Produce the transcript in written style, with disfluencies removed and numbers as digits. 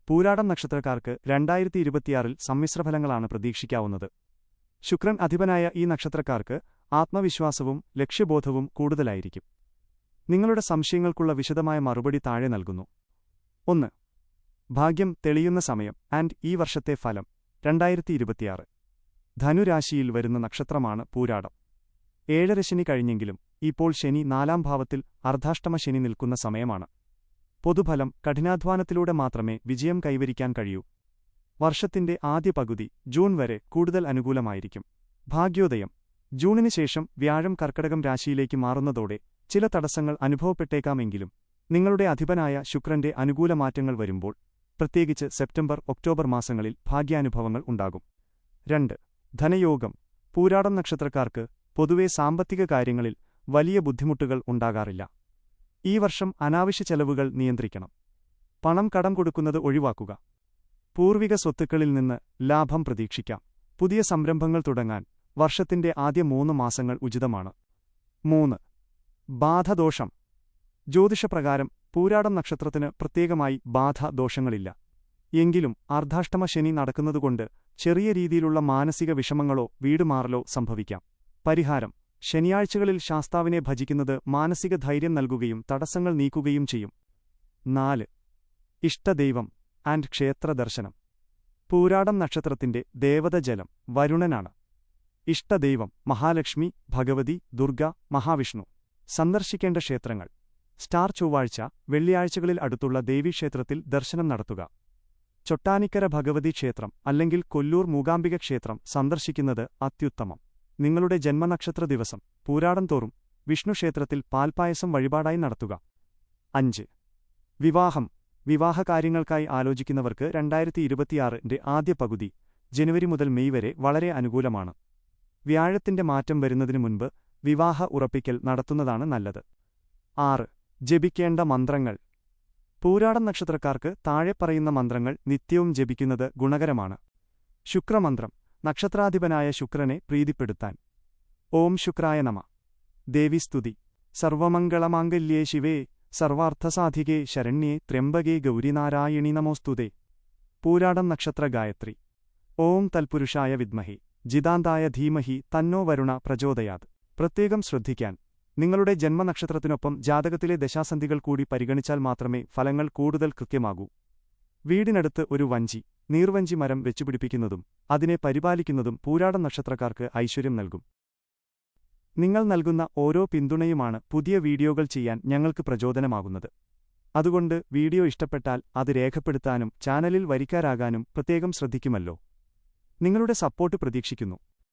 പൂരാടം നക്ഷത്രക്കാർക്ക് 2026-ൽ സമ്മിശ്രഫലങ്ങളാണ് പ്രതീക്ഷിക്കാവുന്നത്. ശുക്രൻ അധിപനായ ഈ നക്ഷത്രക്കാർക്ക് ആത്മവിശ്വാസവും ലക്ഷ്യബോധവും കൂടുതലായിരിക്കും. നിങ്ങളുടെ സംശയങ്ങൾക്കുള്ള വിശദമായ മറുപടി താഴെ നൽകുന്നു. 1. ഭാഗ്യം തെളിയുന്ന സമയം ആൻഡ് ഈ വർഷത്തെ ഫലം 2026. ധനുരാശിയിൽ വരുന്ന നക്ഷത്രമാണ് പൂരാടം. 7 ശനി കഴിഞ്ഞെങ്കിലും ഇപ്പോൾ ശനി 4-ാം ഭാവത്തിൽ അർദ്ധാഷ്ടമ ശനി നിൽക്കുന്ന സമയമാണ്. പൊതുഫലം കഠിനാധ്വാനത്തിലൂടെ മാത്രമേ വിജയം കൈവരിക്കാൻ കഴിയൂ. വർഷത്തിന്റെ ആദ്യ പകുതി ജൂൺ വരെ കൂടുതൽ അനുകൂലമായിരിക്കും. ഭാഗ്യോദയം ജൂണിന് ശേഷം വ്യാഴം കർക്കടകം രാശിയിലേക്ക് മാറുന്നതോടെ ചില തടസ്സങ്ങൾ അനുഭവപ്പെട്ടേക്കാമെങ്കിലും നിങ്ങളുടെ അധിപനായ ശുക്രന്റെ അനുകൂല മാറ്റങ്ങൾ വരുമ്പോൾ, പ്രത്യേകിച്ച് സെപ്റ്റംബർ ഒക്ടോബർ മാസങ്ങളിൽ ഭാഗ്യാനുഭവങ്ങൾ ഉണ്ടാകും. 2. ധനയോഗം പൂരാടം നക്ഷത്രക്കാർക്ക് പൊതുവെ സാമ്പത്തിക കാര്യങ്ങളിൽ വലിയ ബുദ്ധിമുട്ടുകൾ ഉണ്ടാകാറില്ല. ഈ വർഷം അനാവശ്യ ചെലവുകൾ നിയന്ത്രിക്കണം. പണം കടം കൊടുക്കുന്നത് ഒഴിവാക്കുക. പൂർവിക സ്വത്തുക്കളിൽ നിന്ന് ലാഭം പ്രതീക്ഷിക്കാം. പുതിയ സംരംഭങ്ങൾ തുടങ്ങാൻ വർഷത്തിന്റെ ആദ്യ 3 മാസങ്ങൾ ഉചിതമാണ്. 3. ബാധദോഷം ജ്യോതിഷപ്രകാരം പൂരാടം നക്ഷത്രത്തിന് പ്രത്യേകമായി ബാധാദോഷങ്ങളില്ല. എങ്കിലും അർദ്ധാഷ്ടമ ശനി നടക്കുന്നതുകൊണ്ട് ചെറിയ രീതിയിലുള്ള മാനസിക വിഷമങ്ങളോ വീടുമാറലോ സംഭവിക്കാം. പരിഹാരം: ശനിയാഴ്ചകളിൽ ശാസ്താവിനെ ഭജിക്കുന്നത് മാനസിക ധൈര്യം നൽകുകയും തടസ്സങ്ങൾ നീക്കുകയും ചെയ്യും. 4. ഇഷ്ടദൈവം ആൻഡ് ക്ഷേത്രദർശനം പൂരാടം നക്ഷത്രത്തിന്റെ ദേവത ജലം വരുണനാണ്. ഇഷ്ടദൈവം മഹാലക്ഷ്മി, ഭഗവതി, ദുർഗ, മഹാവിഷ്ണു. സന്ദർശിക്കേണ്ട ക്ഷേത്രങ്ങൾ: സ്റ്റാർ ചൊവ്വാഴ്ച, വെള്ളിയാഴ്ചകളിൽ അടുത്തുള്ള ദേവീക്ഷേത്രത്തിൽ ദർശനം നടത്തുക. ചൊട്ടാനിക്കര ഭഗവതി ക്ഷേത്രം അല്ലെങ്കിൽ കൊല്ലൂർ മൂകാംബിക ക്ഷേത്രം സന്ദർശിക്കുന്നത് അത്യുത്തമം. നിങ്ങളുടെ ജന്മനക്ഷത്ര ദിവസം പൂരാടം തോറും വിഷ്ണുക്ഷേത്രത്തിൽ പാൽപ്പായസം വഴിപാടായി നടത്തുക. 5. വിവാഹം വിവാഹകാര്യങ്ങൾക്കായി ആലോചിക്കുന്നവർക്ക് 2026-ന്റെ ആദ്യ പകുതി ജനുവരി മുതൽ മെയ് വരെ വളരെ അനുകൂലമാണ്. വ്യാഴത്തിന്റെ മാറ്റം വരുന്നതിനു മുൻപ് വിവാഹ ഉറപ്പിക്കൽ നടത്തുന്നതാണ് നല്ലത്. 6. ജപിക്കേണ്ട മന്ത്രങ്ങൾ പൂരാടം നക്ഷത്രക്കാർക്ക് താഴെ പറയുന്ന മന്ത്രങ്ങൾ നിത്യവും ജപിക്കുന്നത് ഗുണകരമാണ്. ശുക്രമന്ത്രം നക്ഷത്രാധിപനായ ശുക്രനെ പ്രീതിപ്പെടുത്താൻ: ഓം ശുക്രായ നമ. ദേവിസ്തുതി: സർവമംഗളമാംഗല്യേ ശിവേ സർവാർത്ഥസാധികേ ശരണ്യേ ത്രയംബകേ ഗൗരിനാരായണി നമോസ്തുതേ. പൂരാടം നക്ഷത്ര ഗായത്രി: ഓം തൽപുരുഷായ വിദ്മഹി ജിതാന്തായ ധീമഹി തന്നോ വരുണ പ്രചോദയാത്. പ്രത്യേകം ശ്രദ്ധിക്കാൻ: നിങ്ങളുടെ ജന്മനക്ഷത്രത്തിനൊപ്പം ജാതകത്തിലെ ദശാസന്ധികൾ കൂടി പരിഗണിച്ചാൽ മാത്രമേ ഫലങ്ങൾ കൂടുതൽ കൃത്യമാകൂ. വീടിനടുത്ത് ഒരു വഞ്ചി, നീർവഞ്ചി മരം വെച്ചുപിടിപ്പിക്കുന്നതും അതിനെ പരിപാലിക്കുന്നതും പൂരാടം നക്ഷത്രക്കാർക്ക് ഐശ്വര്യം നൽകും. നിങ്ങൾ നൽകുന്ന ഓരോ പിന്തുണയുമാണ് പുതിയ വീഡിയോകൾ ചെയ്യാൻ ഞങ്ങൾക്ക് പ്രചോദനമാകുന്നത്. അതുകൊണ്ട് വീഡിയോ ഇഷ്ടപ്പെട്ടാൽ അത് രേഖപ്പെടുത്താനും ചാനലിൽ വരിക്കാരാകാനും പ്രത്യേകം ശ്രദ്ധിക്കുമല്ലോ. നിങ്ങളുടെ സപ്പോർട്ട് പ്രതീക്ഷിക്കുന്നു.